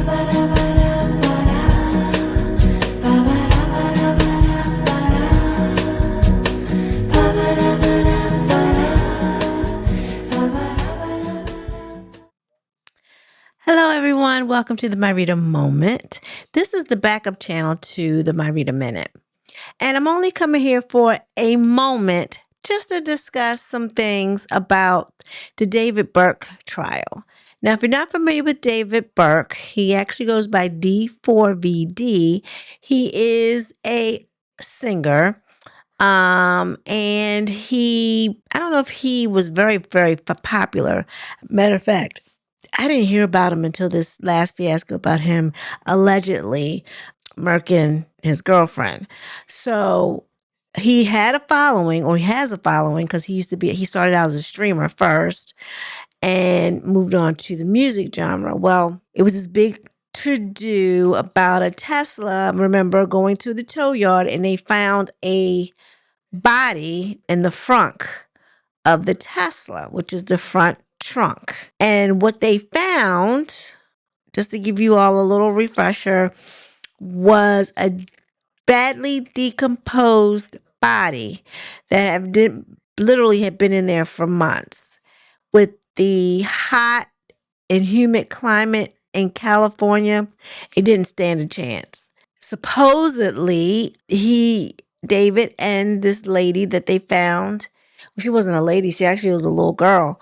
Hello, everyone. Welcome to the My Reader Moment. This is the backup channel to the My Reader Minute. And I'm only coming here for a moment just to discuss some things about the David Burke trial. Now, if you're not familiar with David Burke, he actually goes by D4VD. He is a singer. And I don't know if he was very, very popular. Matter of fact, I didn't hear about him until this last fiasco about him allegedly murking his girlfriend. So he had a following, or he has a following, because he started out as a streamer first and moved on to the music genre. Well, it was this big to do about a Tesla. Remember going to the tow yard and they found a body in the front of the Tesla, which is the front trunk. And what they found, just to give you all a little refresher, was a badly decomposed body that literally had been in there for months. With the hot and humid climate in California, it didn't stand a chance. Supposedly, David and this lady that they found, she wasn't a lady, she actually was a little girl.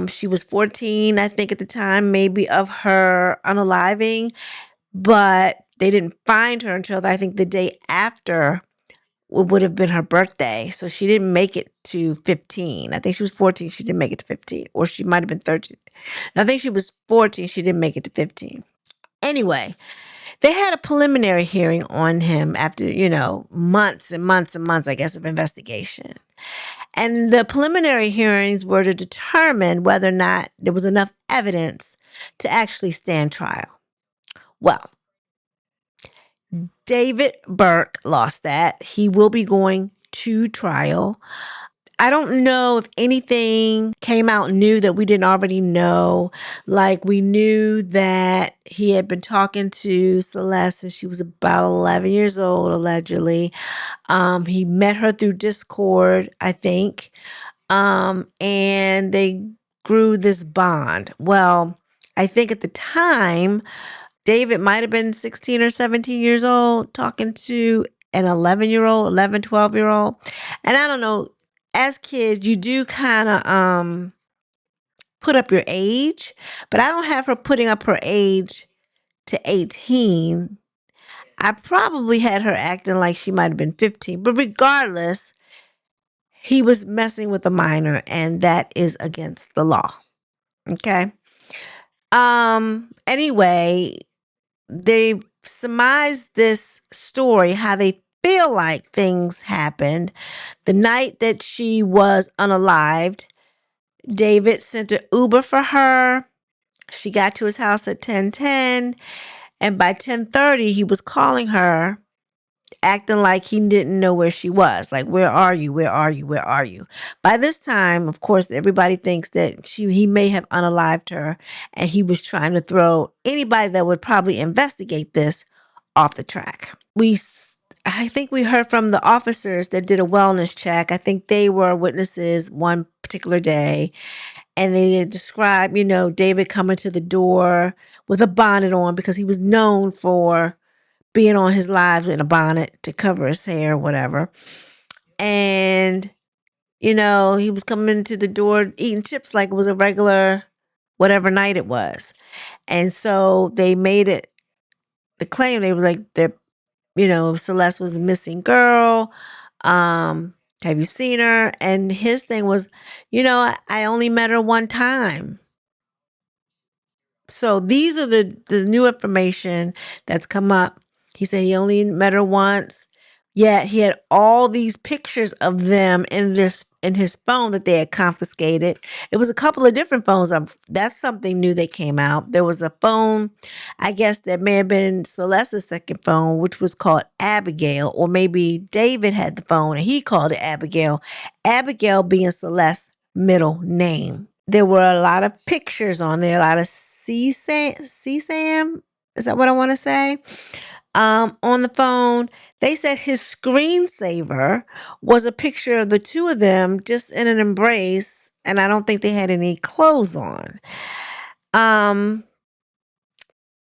She was 14, I think, at the time, maybe, of her unaliving, but they didn't find her until I think the day after it would have been her birthday. So she didn't make it to 15. I think she was 14. She didn't make it to 15. Or she might have been 13. I think she was 14. She didn't make it to 15. Anyway, they had a preliminary hearing on him after, months and months and months, I guess, of investigation. And the preliminary hearings were to determine whether or not there was enough evidence to actually stand trial. Well, David Burke lost that. He will be going to trial. I don't know if anything came out new that we didn't already know. Like, we knew that he had been talking to Celeste since she was about 11 years old, allegedly. He met her through Discord, I think. And they grew this bond. Well, I think at the time, David might have been 16 or 17 years old talking to an 11-year-old, 11, 12-year-old. And I don't know, as kids, you do kind of put up your age, but I don't have her putting up her age to 18. I probably had her acting like she might have been 15. But regardless, he was messing with a minor, and that is against the law. Okay? Anyway, they surmised this story, how they feel like things happened. The night that she was unalived, David sent an Uber for her. She got to his house at 10:10, and by 10:30 he was calling her, acting like he didn't know where she was. Like, where are you? Where are you? Where are you? By this time, of course, everybody thinks that he may have unalived her, and he was trying to throw anybody that would probably investigate this off the track. I think we heard from the officers that did a wellness check. I think they were witnesses one particular day, and they described, David coming to the door with a bonnet on because he was known for being on his lives in a bonnet to cover his hair, whatever. And, he was coming to the door eating chips like it was a regular whatever night it was. And so they made it the claim. They was like, Celeste was a missing girl. Have you seen her? And his thing was, I only met her one time. So these are the new information that's come up. He said he only met her once, yet he had all these pictures of them in his phone that they had confiscated. It was a couple of different phones. That's something new that came out. There was a phone, I guess, that may have been Celeste's second phone, which was called Abigail, or maybe David had the phone and he called it Abigail. Abigail being Celeste's middle name. There were a lot of pictures on there, a lot of CSAM, is that what I want to say? On the phone. They said his screensaver was a picture of the two of them just in an embrace, and I don't think they had any clothes on. Um,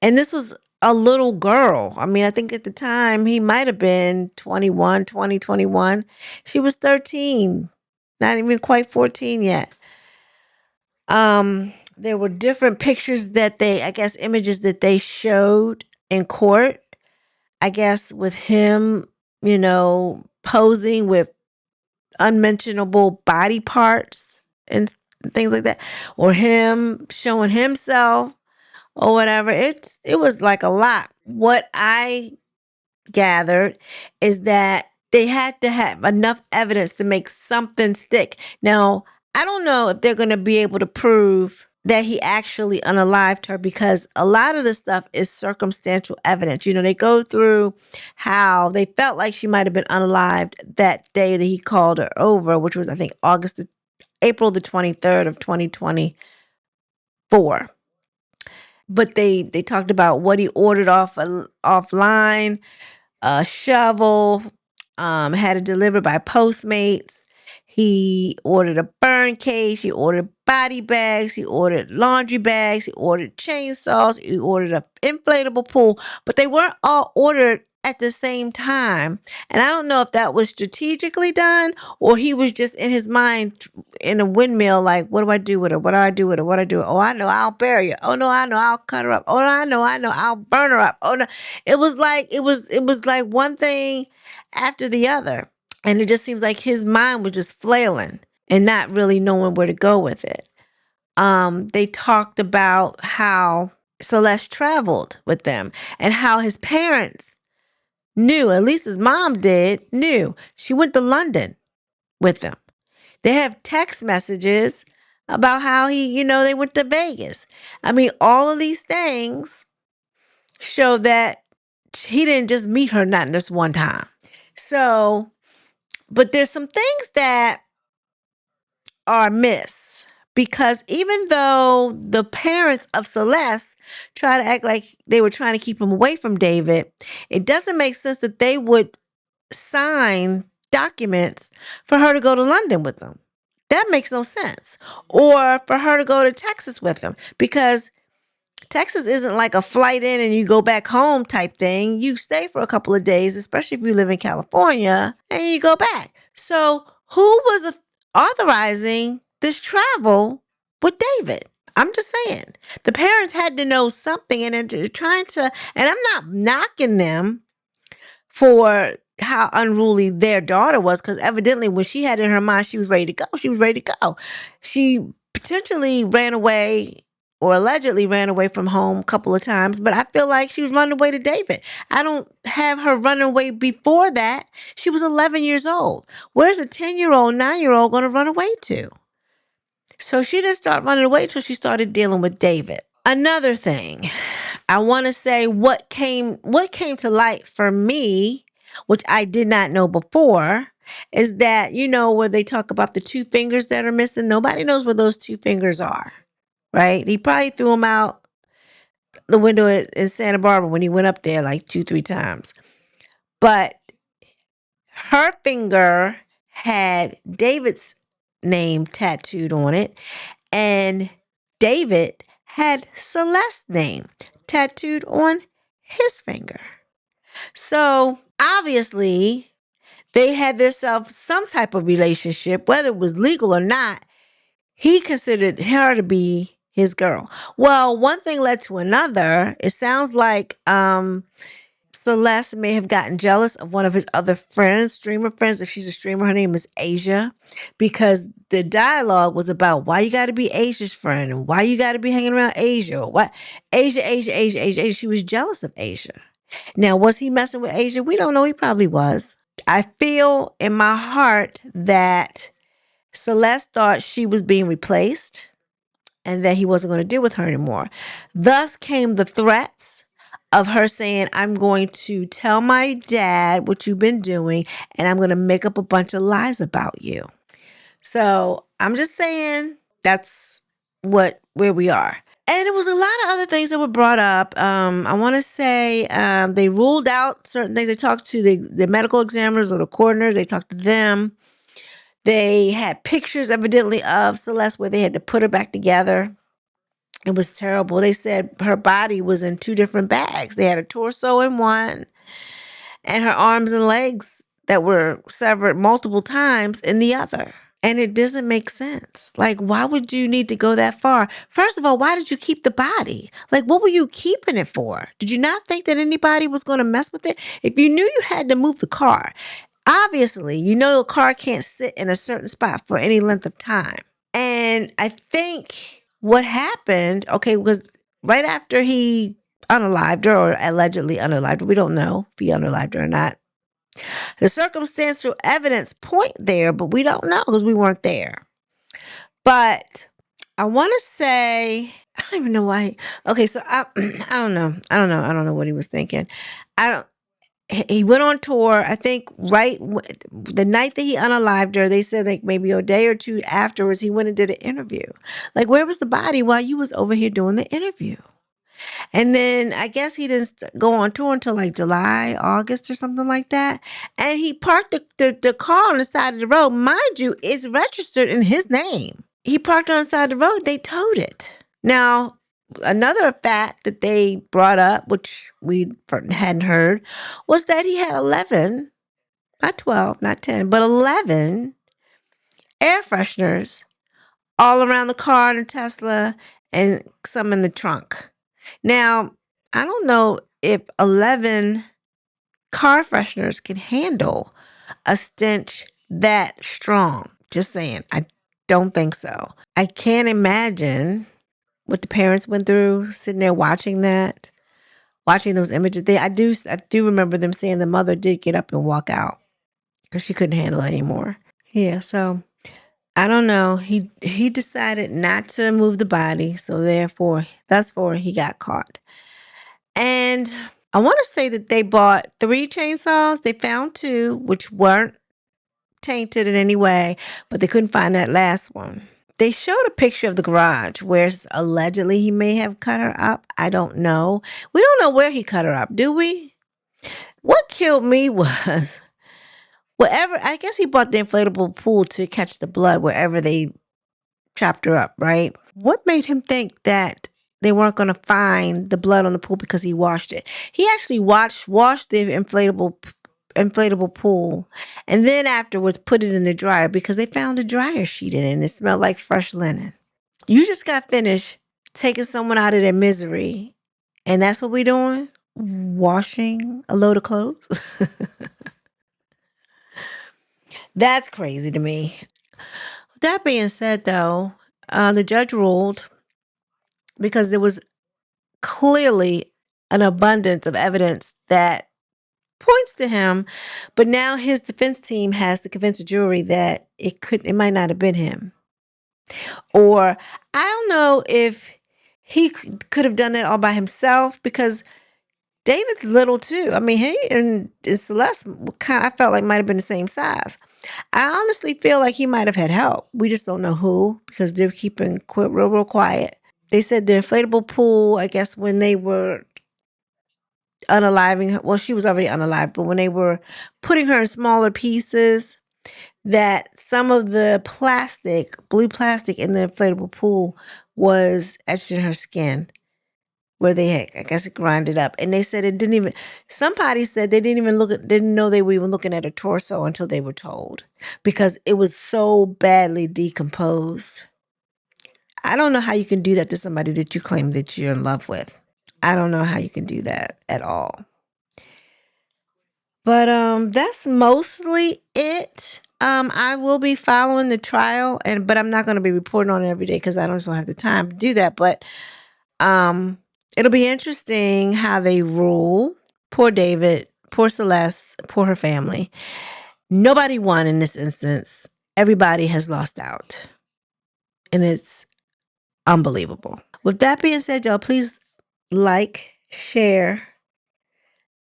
and this was a little girl. I mean, I think at the time he might have been 21, 20, 21. She was 13, not even quite 14 yet. There were different pictures that I guess images that they showed in court, I guess with him, posing with unmentionable body parts and things like that, or him showing himself or whatever. It was like a lot. What I gathered is that they had to have enough evidence to make something stick. Now, I don't know if they're going to be able to prove that he actually unalived her, because a lot of the stuff is circumstantial evidence. They go through how they felt like she might have been unalived that day that he called her over, which was, I think, April the 23rd of 2024. But they talked about what he ordered offline, a shovel, had it delivered by Postmates. He ordered a burn cage. He ordered body bags. He ordered laundry bags. He ordered chainsaws. He ordered an inflatable pool, but they weren't all ordered at the same time. And I don't know if that was strategically done or he was just in his mind in a windmill, like, what do I do with her? What do I do with her? What do I do? Oh, I know, I'll bury her. Oh no, I know, I'll cut her up. Oh, I know, I'll burn her up. Oh no. It was like one thing after the other. And it just seems like his mind was just flailing and not really knowing where to go with it. They talked about how Celeste traveled with them and how his parents knew, at least his mom knew. She went to London with them. They have text messages about how they went to Vegas. I mean, all of these things show that he didn't just meet her not just one time. So, but there's some things that are amiss, because even though the parents of Celeste try to act like they were trying to keep him away from David, it doesn't make sense that they would sign documents for her to go to London with them. That makes no sense. Or for her to go to Texas with them, because Texas isn't like a flight in and you go back home type thing. You stay for a couple of days, especially if you live in California, and you go back. So who was authorizing this travel with David? I'm just saying. The parents had to know something, and they're trying to, and I'm not knocking them for how unruly their daughter was, because evidently when she had in her mind she was ready to go, she was ready to go. She potentially ran away, or allegedly ran away from home a couple of times, but I feel like she was running away to David. I don't have her running away before that. She was 11 years old. Where's a 10-year-old, 9-year-old going to run away to? So she didn't start running away until she started dealing with David. Another thing, I want to say what came to light for me, which I did not know before, is that, where they talk about the two fingers that are missing, nobody knows where those two fingers are, right? He probably threw them out the window in Santa Barbara when he went up there like 2-3 times. But her finger had David's name tattooed on it, and David had Celeste's name tattooed on his finger. So obviously, they had themselves some type of relationship, whether it was legal or not. He considered her to be his girl. Well, one thing led to another. It sounds like Celeste may have gotten jealous of one of his other friends, streamer friends. If she's a streamer, her name is Asia, because the dialogue was about why you got to be Asia's friend and why you got to be hanging around Asia. Or what? Asia. She was jealous of Asia. Now, was he messing with Asia? We don't know. He probably was. I feel in my heart that Celeste thought she was being replaced and that he wasn't going to deal with her anymore. Thus came the threats of her saying, I'm going to tell my dad what you've been doing, and I'm going to make up a bunch of lies about you. So I'm just saying that's where we are. And it was a lot of other things that were brought up. I want to say they ruled out certain things. They talked to the medical examiners or the coroners. They talked to them. They had pictures, evidently, of Celeste where they had to put her back together. It was terrible. They said her body was in two different bags. They had her torso in one and her arms and legs that were severed multiple times in the other. And it doesn't make sense. Like, why would you need to go that far? First of all, why did you keep the body? Like, what were you keeping it for? Did you not think that anybody was going to mess with it? If you knew you had to move the car, obviously, you know a car can't sit in a certain spot for any length of time. And I think what happened, okay, was right after he unalived her or allegedly unalived her, we don't know if he unalived her or not. The circumstantial evidence point there, but we don't know because we weren't there. But I want to say, I don't even know why. Okay, so I don't know. I don't know what he was thinking. I don't. He went on tour. I think the night that he unalived her, they said like maybe a day or two afterwards, he went and did an interview. Like, where was the body while you was over here doing the interview? And then I guess he didn't go on tour until like July, August or something like that. And he parked the car on the side of the road. Mind you, it's registered in his name. He parked on the side of the road. They towed it. Now, another fact that they brought up, which we hadn't heard, was that he had 11, not 12, not 10, but 11 air fresheners all around the car in the Tesla and some in the trunk. Now, I don't know if 11 car fresheners can handle a stench that strong. Just saying. I don't think so. I can't imagine what the parents went through sitting there watching that, watching those images. I do remember them saying the mother did get up and walk out because she couldn't handle it anymore. Yeah, so I don't know. He decided not to move the body, so thus far he got caught. And I want to say that they bought 3 chainsaws. They found 2, which weren't tainted in any way, but they couldn't find that last one. They showed a picture of the garage where allegedly he may have cut her up. I don't know. We don't know where he cut her up, do we? What killed me was I guess he bought the inflatable pool to catch the blood wherever they chopped her up, right? What made him think that they weren't going to find the blood on the pool because he washed it? He actually washed the inflatable pool and then afterwards put it in the dryer because they found a dryer sheet in it and it smelled like fresh linen. You just got finished taking someone out of their misery and that's what we're doing? Washing a load of clothes? That's crazy to me. That being said, though, the judge ruled because there was clearly an abundance of evidence that points to him, but now his defense team has to convince the jury that it might not have been him. Or I don't know if he could have done that all by himself because David's little too. I mean, he and Celeste I felt like might have been the same size. I honestly feel like he might have had help. We just don't know who because they're keeping real quiet. They said the inflatable pool, I guess when they were unaliving her, well, she was already unalived, but when they were putting her in smaller pieces, that some of the blue plastic in the inflatable pool was etched in her skin where they had, I guess, it grinded up. And they said somebody said they didn't know they were even looking at her torso until they were told because it was so badly decomposed. I don't know how you can do that to somebody that you claim that you're in love with. I don't know how you can do that at all. But that's mostly it. I will be following the trial but I'm not going to be reporting on it every day because I don't have the time to do that. But it'll be interesting how they rule. Poor David, poor Celeste, poor her family. Nobody won in this instance. Everybody has lost out. And it's unbelievable. With that being said, y'all, please like, share,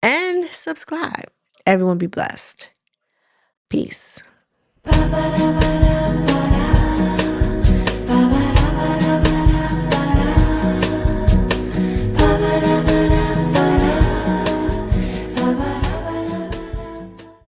and subscribe. Everyone be blessed. Peace.